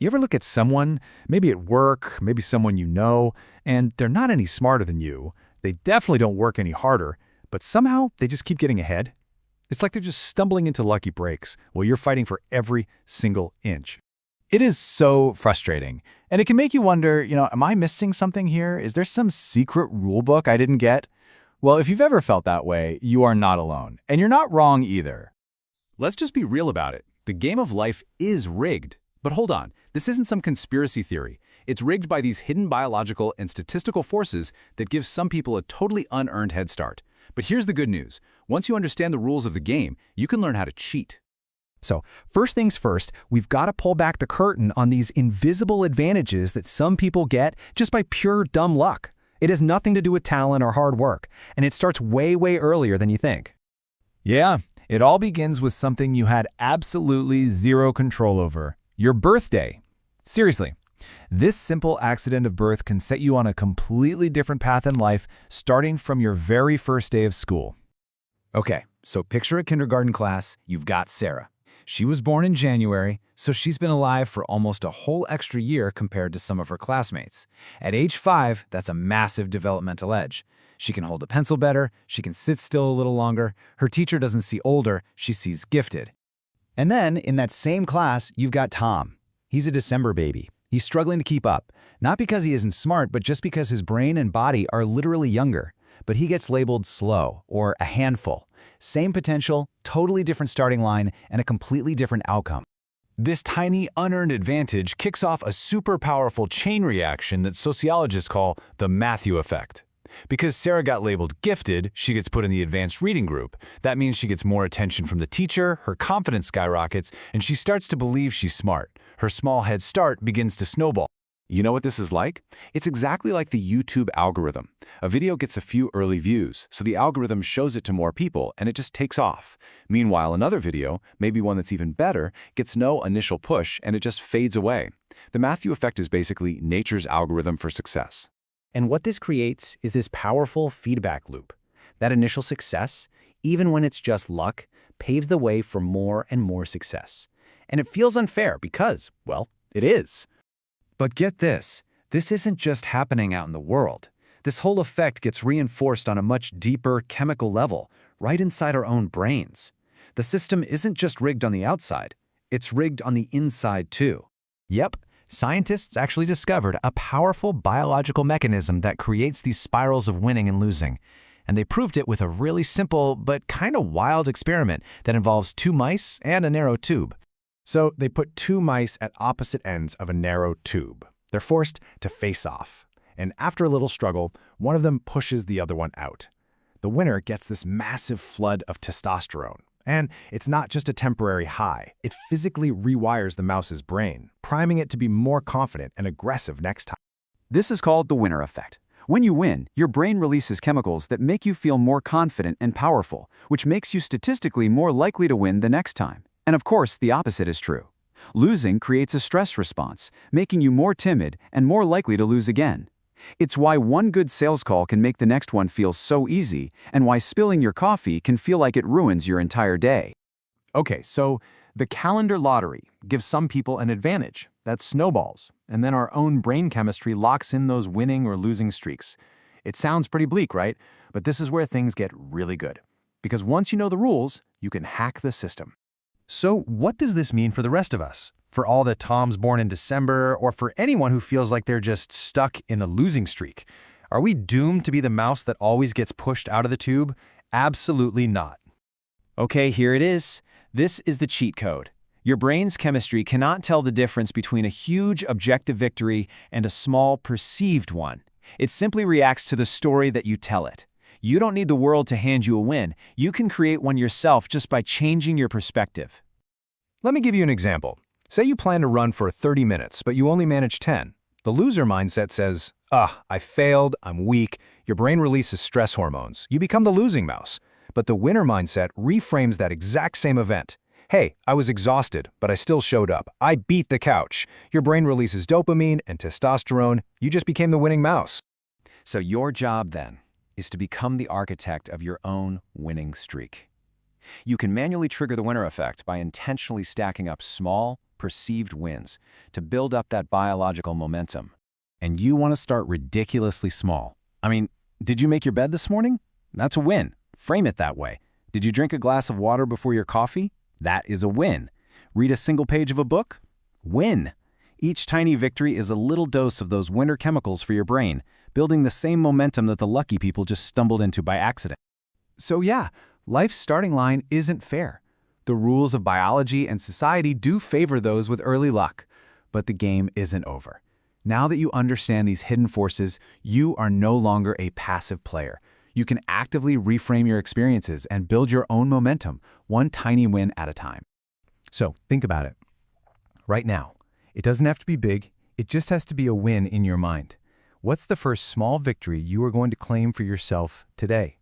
You ever look at someone, maybe at work, maybe someone you know, and they're not any smarter than you, they definitely don't work any harder, but somehow they just keep getting ahead? It's like they're just stumbling into lucky breaks while you're fighting for every single inch. It is so frustrating, and it can make you wonder, am I missing something here? Is there some secret rule book I didn't get? Well, if you've ever felt that way, you are not alone, and you're not wrong either. Let's just be real about it. The game of life is rigged. But hold on, this isn't some conspiracy theory. It's rigged by these hidden biological and statistical forces that give some people a totally unearned head start. But here's the good news. Once you understand the rules of the game, you can learn how to cheat. So, first things first, we've got to pull back the curtain on these invisible advantages that some people get just by pure dumb luck. It has nothing to do with talent or hard work, and it starts way earlier than you think. Yeah, it all begins with something you had absolutely zero control over. Your birthday. Seriously, this simple accident of birth can set you on a completely different path in life, starting from your very first day of school. Okay, so picture a kindergarten class. You've got Sarah. She was born in January, so she's been alive for almost a whole extra year compared to some of her classmates. At age 5, that's a massive developmental edge. She can hold a pencil better, she can sit still a little longer, her teacher doesn't see older, she sees gifted. And then, in that same class, you've got Tom. He's a December baby. He's struggling to keep up, not because he isn't smart, but just because his brain and body are literally younger. But he gets labeled slow, or a handful. Same potential, totally different starting line, and a completely different outcome. This tiny, unearned advantage kicks off a super powerful chain reaction that sociologists call the Matthew effect. Because Sarah got labeled gifted, she gets put in the advanced reading group. That means she gets more attention from the teacher, her confidence skyrockets, and she starts to believe she's smart. Her small head start begins to snowball. You know what this is like? It's exactly like the YouTube algorithm. A video gets a few early views, so the algorithm shows it to more people, and it just takes off. Meanwhile, another video, maybe one that's even better, gets no initial push, and it just fades away. The Matthew effect is basically nature's algorithm for success. And what this creates is this powerful feedback loop. That initial success, even when it's just luck, paves the way for more and more success. And it feels unfair because, well, it is. But get this isn't just happening out in the world. This whole effect gets reinforced on a much deeper chemical level, right inside our own brains. The system isn't just rigged on the outside, it's rigged on the inside too. Yep. Scientists actually discovered a powerful biological mechanism that creates these spirals of winning and losing. And they proved it with a really simple but kind of wild experiment that involves 2 mice and a narrow tube. So they put 2 mice at opposite ends of a narrow tube. They're forced to face off. And after a little struggle, one of them pushes the other one out. The winner gets this massive flood of testosterone. And it's not just a temporary high. It physically rewires the mouse's brain, priming it to be more confident and aggressive next time. This is called the winner effect. When you win, your brain releases chemicals that make you feel more confident and powerful, which makes you statistically more likely to win the next time. And of course, the opposite is true. Losing creates a stress response, making you more timid and more likely to lose again. It's why one good sales call can make the next one feel so easy, and why spilling your coffee can feel like it ruins your entire day. Okay, so the calendar lottery gives some people an advantage. That snowballs, and then our own brain chemistry locks in those winning or losing streaks. It sounds pretty bleak, right? But this is where things get really good. Because once you know the rules, you can hack the system. So what does this mean for the rest of us? For all the Toms born in December, or for anyone who feels like they're just stuck in a losing streak? Are we doomed to be the mouse that always gets pushed out of the tube? Absolutely not. Okay, here it is. This is the cheat code. Your brain's chemistry cannot tell the difference between a huge objective victory and a small perceived one. It simply reacts to the story that you tell it. You don't need the world to hand you a win. You can create one yourself just by changing your perspective. Let me give you an example. Say you plan to run for 30 minutes, but you only manage 10. The loser mindset says, I failed, I'm weak. Your brain releases stress hormones. You become the losing mouse. But the winner mindset reframes that exact same event. Hey, I was exhausted, but I still showed up. I beat the couch. Your brain releases dopamine and testosterone. You just became the winning mouse. So your job then is to become the architect of your own winning streak. You can manually trigger the winner effect by intentionally stacking up small, perceived wins to build up that biological momentum. And you want to start ridiculously small. I mean, did you make your bed this morning? That's a win. Frame it that way. Did you drink a glass of water before your coffee? That is a win. Read a single page of a book? Win. Each tiny victory is a little dose of those winner chemicals for your brain, building the same momentum that the lucky people just stumbled into by accident. So yeah, life's starting line isn't fair. The rules of biology and society do favor those with early luck, but the game isn't over. Now that you understand these hidden forces, you are no longer a passive player. You can actively reframe your experiences and build your own momentum, one tiny win at a time. So think about it. Right now, it doesn't have to be big, it just has to be a win in your mind. What's the first small victory you are going to claim for yourself today?